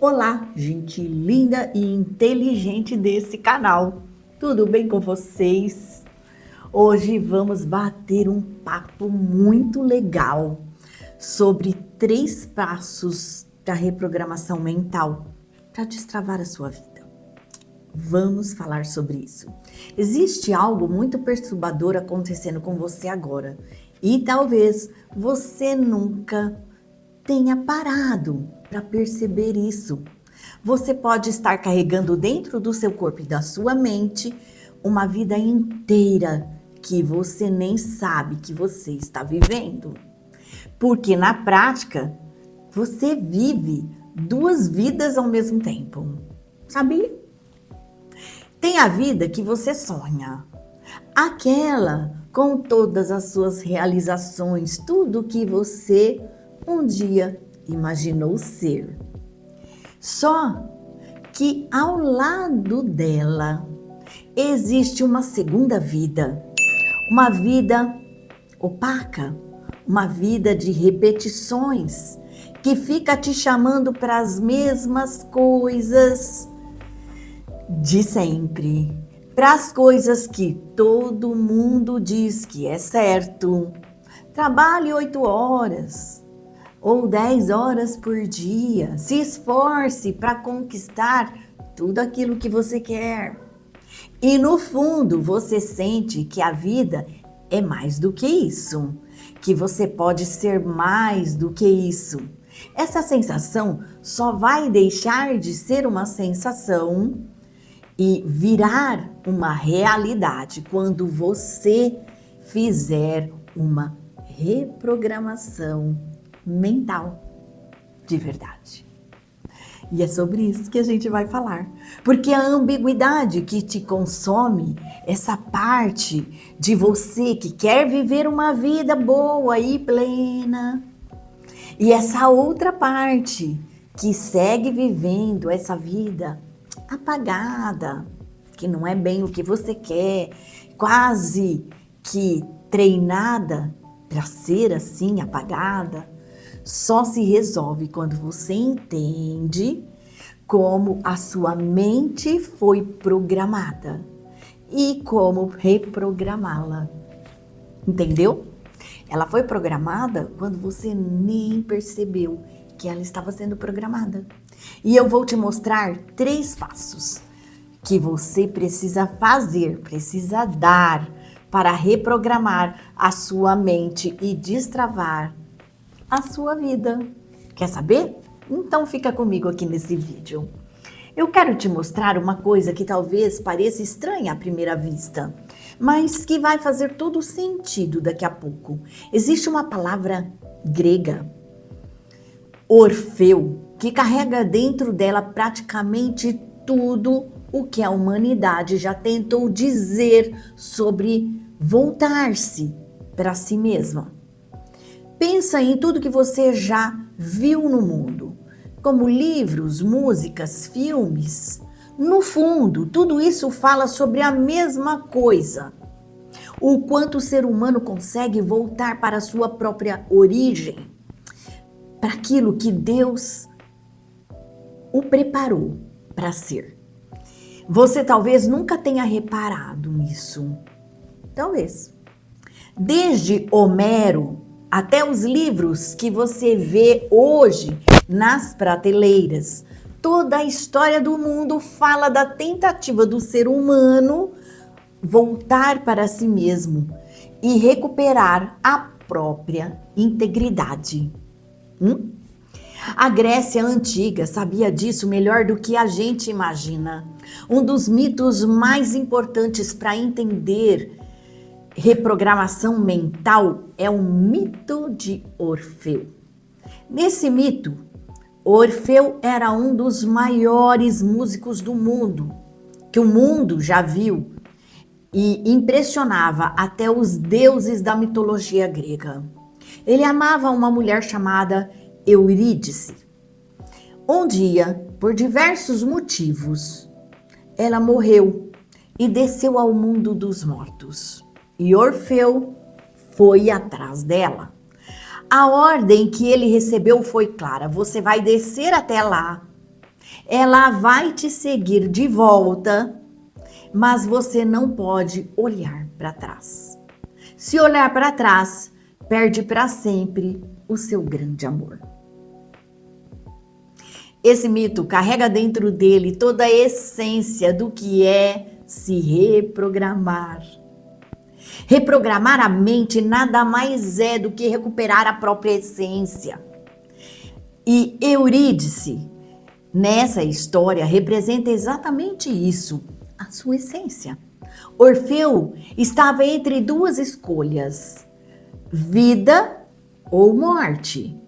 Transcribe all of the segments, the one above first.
Olá, gente linda e inteligente desse canal. Tudo bem com vocês? Hoje vamos bater um papo muito legal sobre 3 passos da reprogramação mental para destravar a sua vida. Vamos falar sobre isso. Existe algo muito perturbador acontecendo com você agora e talvez você nunca tenha parado para perceber isso. Você pode estar carregando dentro do seu corpo e da sua mente uma vida inteira que você nem sabe que você está vivendo. Porque na prática, você vive 2 vidas ao mesmo tempo. Sabia? Tem a vida que você sonha. Aquela com todas as suas realizações, tudo que você um dia imaginou ser. Só que ao lado dela existe uma segunda vida, uma vida opaca, uma vida de repetições, que fica te chamando para as mesmas coisas de sempre, para as coisas que todo mundo diz que é certo. Trabalhe 8 horas ou 10 horas por dia. Se esforce para conquistar tudo aquilo que você quer. E no fundo, você sente que a vida é mais do que isso, que você pode ser mais do que isso. Essa sensação só vai deixar de ser uma sensação e virar uma realidade quando você fizer uma reprogramação mental de verdade. E é sobre isso que a gente vai falar. Porque a ambiguidade que te consome, essa parte de você que quer viver uma vida boa e plena, e essa outra parte que segue vivendo essa vida apagada, que não é bem o que você quer, quase que treinada para ser assim, apagada, só se resolve quando você entende como a sua mente foi programada e como reprogramá-la. Entendeu? Ela foi programada quando você nem percebeu que ela estava sendo programada. E eu vou te mostrar 3 passos que você precisa fazer, precisa dar para reprogramar a sua mente e destravar a sua vida. Quer saber? Então fica comigo aqui nesse vídeo. Eu quero te mostrar uma coisa que talvez pareça estranha à primeira vista, mas que vai fazer todo sentido daqui a pouco. Existe uma palavra grega, Orfeu, que carrega dentro dela praticamente tudo o que a humanidade já tentou dizer sobre voltar-se para si mesma. Pensa em tudo que você já viu no mundo, como livros, músicas, filmes. No fundo, tudo isso fala sobre a mesma coisa. O quanto o ser humano consegue voltar para a sua própria origem, para aquilo que Deus o preparou para ser. Você talvez nunca tenha reparado nisso. Talvez. Desde Homero até os livros que você vê hoje nas prateleiras, toda a história do mundo fala da tentativa do ser humano voltar para si mesmo e recuperar a própria integridade. A Grécia Antiga sabia disso melhor do que a gente imagina. Um dos mitos mais importantes para entender reprogramação mental é o mito de Orfeu. Nesse mito, Orfeu era um dos maiores músicos do mundo, que o mundo já viu e impressionava até os deuses da mitologia grega. Ele amava uma mulher chamada Eurídice. Um dia, por diversos motivos, ela morreu e desceu ao mundo dos mortos. E Orfeu foi atrás dela. A ordem que ele recebeu foi clara: você vai descer até lá Ela vai te seguir de volta, mas você não pode olhar para trás. Se olhar para trás, perde para sempre o seu grande amor. Esse mito carrega dentro dele toda a essência do que é se reprogramar. Reprogramar a mente nada mais é do que recuperar a própria essência. E Eurídice, nessa história, representa exatamente isso, a sua essência. Orfeu estava entre duas escolhas, vida ou morte,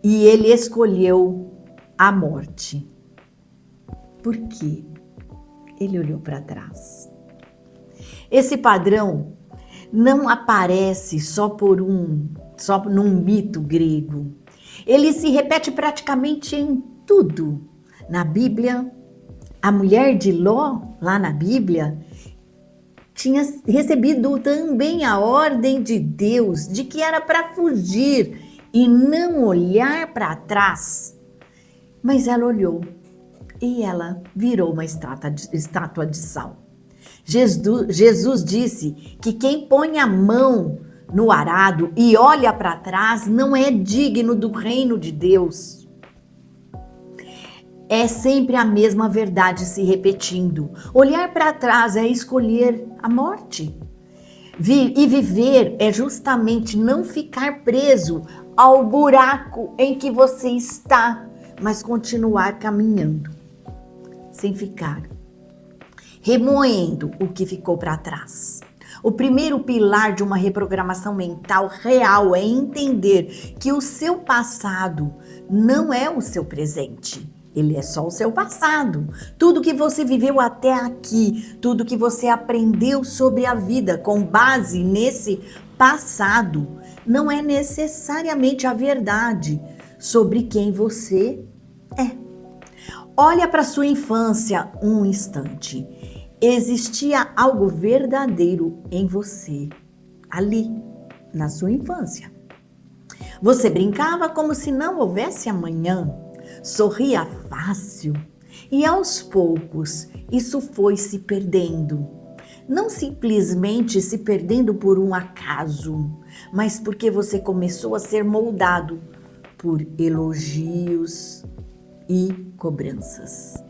e ele escolheu a morte. Por quê? Ele olhou para trás. Esse padrão não aparece só num mito grego. Ele se repete praticamente em tudo. Na Bíblia, a mulher de Ló, lá na Bíblia, tinha recebido também a ordem de Deus de que era para fugir e não olhar para trás. Mas ela olhou e ela virou uma estátua de sal. Jesus disse que quem põe a mão no arado e olha para trás não é digno do reino de Deus. É sempre a mesma verdade se repetindo. Olhar para trás é escolher a morte. E viver é justamente não ficar preso ao buraco em que você está, mas continuar caminhando, sem ficar remoendo o que ficou para trás. O primeiro pilar de uma reprogramação mental real é entender que o seu passado não é o seu presente. Ele é só o seu passado. Tudo que você viveu até aqui, tudo que você aprendeu sobre a vida com base nesse passado, não é necessariamente a verdade sobre quem você é. Olha para sua infância um instante. Existia algo verdadeiro em você, ali, na sua infância. Você brincava como se não houvesse amanhã, sorria fácil e aos poucos isso foi se perdendo. Não simplesmente se perdendo por um acaso, mas porque você começou a ser moldado por elogios e cobranças.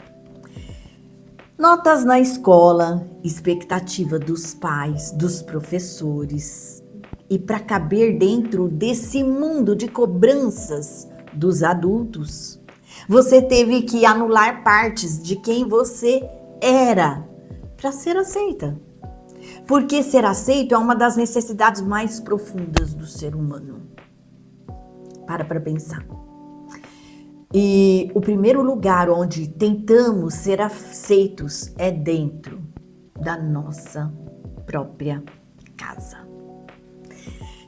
Notas na escola, expectativa dos pais, dos professores. E para caber dentro desse mundo de cobranças dos adultos, você teve que anular partes de quem você era para ser aceita. Porque ser aceito é uma das necessidades mais profundas do ser humano. Para pensar. E o primeiro lugar onde tentamos ser aceitos é dentro da nossa própria casa.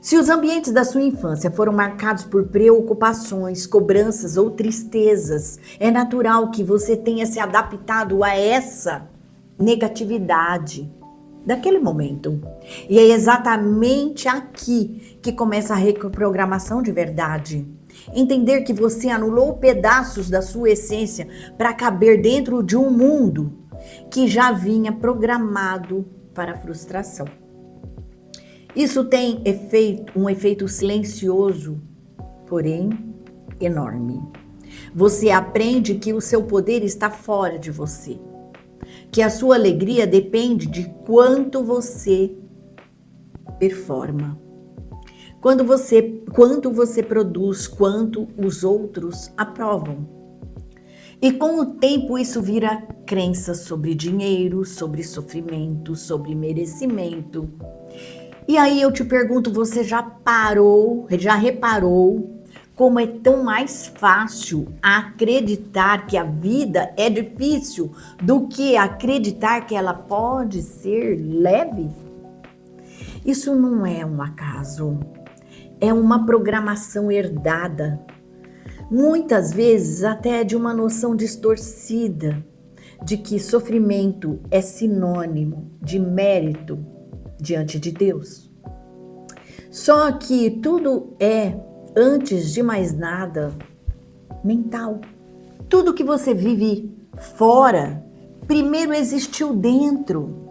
Se os ambientes da sua infância foram marcados por preocupações, cobranças ou tristezas, é natural que você tenha se adaptado a essa negatividade daquele momento. E é exatamente aqui que começa a reprogramação de verdade. Entender que você anulou pedaços da sua essência para caber dentro de um mundo que já vinha programado para a frustração. Isso tem um efeito silencioso, porém enorme. Você aprende que o seu poder está fora de você, que a sua alegria depende de quanto você performa. Quanto você produz, quanto os outros aprovam. E com o tempo isso vira crença sobre dinheiro, sobre sofrimento, sobre merecimento. E aí eu te pergunto, você já reparou como é tão mais fácil acreditar que a vida é difícil do que acreditar que ela pode ser leve? Isso não é um acaso. É uma programação herdada, muitas vezes até de uma noção distorcida de que sofrimento é sinônimo de mérito diante de Deus. Só que tudo é, antes de mais nada, mental. Tudo que você vive fora, primeiro existiu dentro.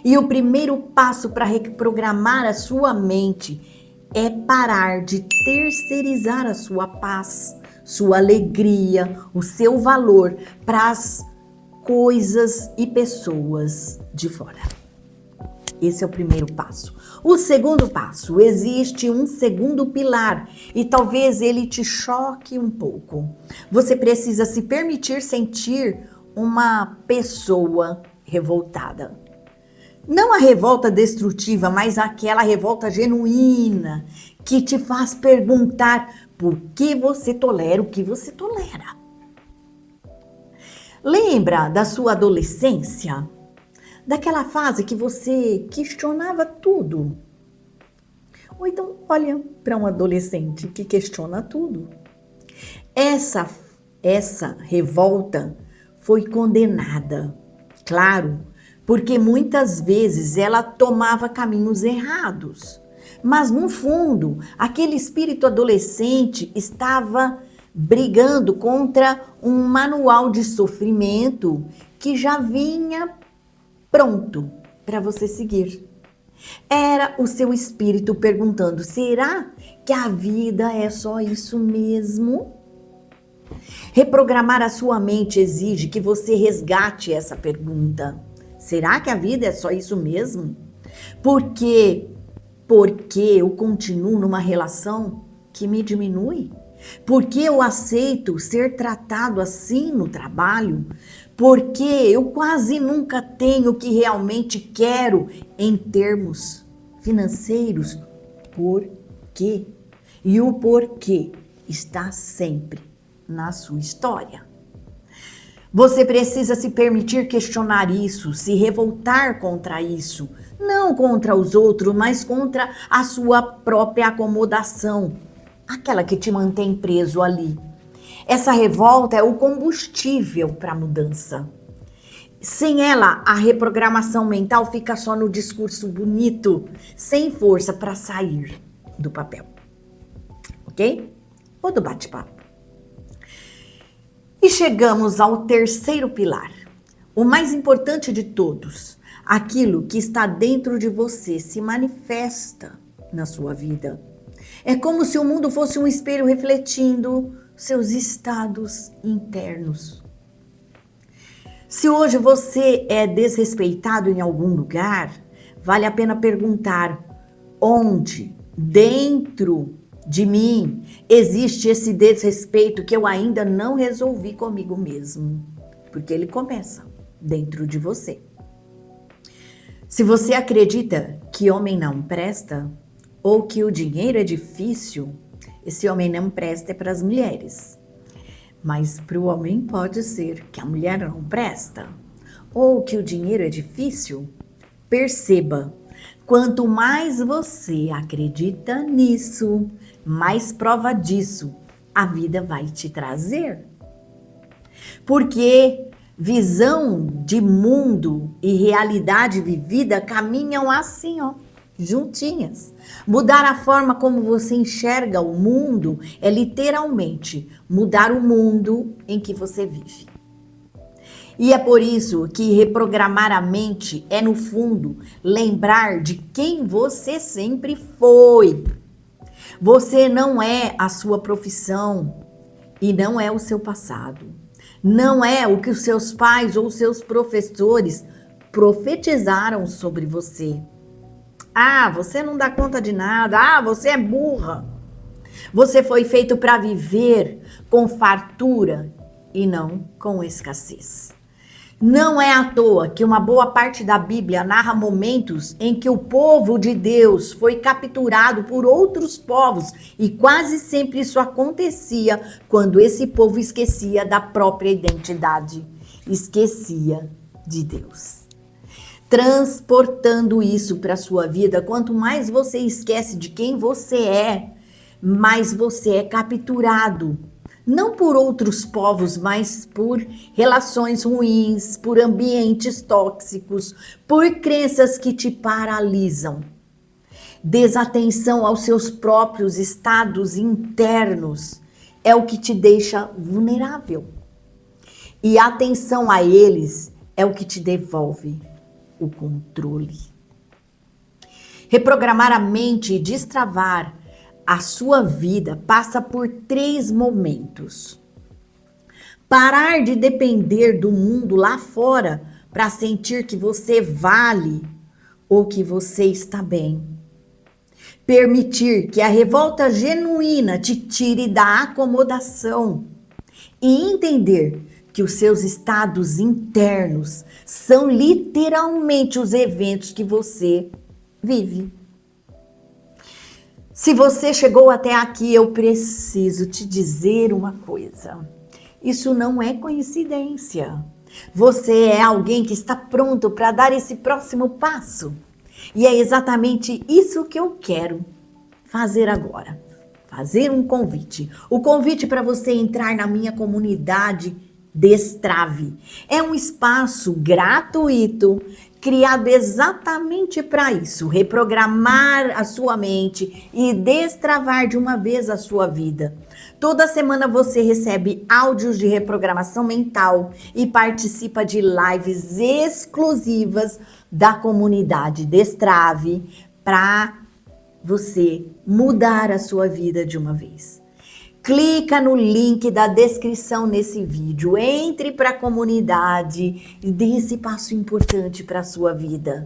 E o primeiro passo para reprogramar a sua mente é parar de terceirizar a sua paz, sua alegria, o seu valor para as coisas e pessoas de fora. Esse é o primeiro passo. O segundo passo, existe um segundo pilar e talvez ele te choque um pouco. Você precisa se permitir sentir uma pessoa revoltada. Não a revolta destrutiva, mas aquela revolta genuína que te faz perguntar por que você tolera o que você tolera. Lembra da sua adolescência? Daquela fase que você questionava tudo? Ou então, olha para um adolescente que questiona tudo. Essa revolta foi condenada, claro, porque muitas vezes ela tomava caminhos errados. Mas no fundo, aquele espírito adolescente estava brigando contra um manual de sofrimento que já vinha pronto para você seguir. Era o seu espírito perguntando: será que a vida é só isso mesmo? Reprogramar a sua mente exige que você resgate essa pergunta. Será que a vida é só isso mesmo? Porque eu continuo numa relação que me diminui? Porque eu aceito ser tratado assim no trabalho? Porque eu quase nunca tenho o que realmente quero em termos financeiros? Por quê? E o porquê está sempre na sua história. Você precisa se permitir questionar isso, se revoltar contra isso. Não contra os outros, mas contra a sua própria acomodação. Aquela que te mantém preso ali. Essa revolta é o combustível para a mudança. Sem ela, a reprogramação mental fica só no discurso bonito, sem força para sair do papel. Ok? Ou do bate-papo. E chegamos ao terceiro pilar, o mais importante de todos. Aquilo que está dentro de você se manifesta na sua vida. É como se o mundo fosse um espelho refletindo seus estados internos. Se hoje você é desrespeitado em algum lugar, vale a pena perguntar: onde, dentro de mim, existe esse desrespeito que eu ainda não resolvi comigo mesmo? Porque ele começa dentro de você. Se você acredita que homem não presta ou que o dinheiro é difícil, esse homem não presta é para as mulheres. Mas para o homem pode ser que a mulher não presta ou que o dinheiro é difícil. Perceba, quanto mais você acredita nisso, mais prova disso a vida vai te trazer. Porque visão de mundo e realidade vivida caminham assim, ó, juntinhas. Mudar a forma como você enxerga o mundo é literalmente mudar o mundo em que você vive. E é por isso que reprogramar a mente é, no fundo, lembrar de quem você sempre foi. Você não é a sua profissão e não é o seu passado. Não é o que os seus pais ou seus professores profetizaram sobre você. Ah, você não dá conta de nada. Ah, você é burra. Você foi feito para viver com fartura e não com escassez. Não é à toa que uma boa parte da Bíblia narra momentos em que o povo de Deus foi capturado por outros povos e quase sempre isso acontecia quando esse povo esquecia da própria identidade, esquecia de Deus. Transportando isso para a sua vida, quanto mais você esquece de quem você é, mais você é capturado. Não por outros povos, mas por relações ruins, por ambientes tóxicos, por crenças que te paralisam. Desatenção aos seus próprios estados internos é o que te deixa vulnerável. E a atenção a eles é o que te devolve o controle. Reprogramar a mente e destravar a sua vida passa por 3 momentos. Parar de depender do mundo lá fora para sentir que você vale ou que você está bem. Permitir que a revolta genuína te tire da acomodação e entender que os seus estados internos são literalmente os eventos que você vive. Se você chegou até aqui, eu preciso te dizer uma coisa. Isso não é coincidência. Você é alguém que está pronto para dar esse próximo passo. E é exatamente isso que eu quero fazer agora. Fazer um convite. O convite para você entrar na minha comunidade Destrave. É um espaço gratuito criado exatamente para isso, reprogramar a sua mente e destravar de uma vez a sua vida. Toda semana você recebe áudios de reprogramação mental e participa de lives exclusivas da comunidade Destrave para você mudar a sua vida de uma vez. Clica no link da descrição nesse vídeo, entre para a comunidade e dê esse passo importante para a sua vida.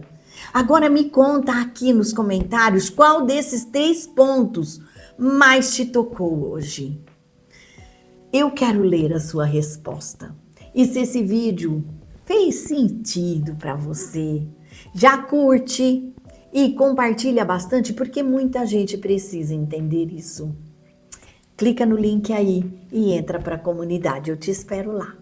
Agora me conta aqui nos comentários qual desses 3 pontos mais te tocou hoje. Eu quero ler a sua resposta. E se esse vídeo fez sentido para você, já curte e compartilha bastante, porque muita gente precisa entender isso. Clica no link aí e entra para a comunidade. Eu te espero lá.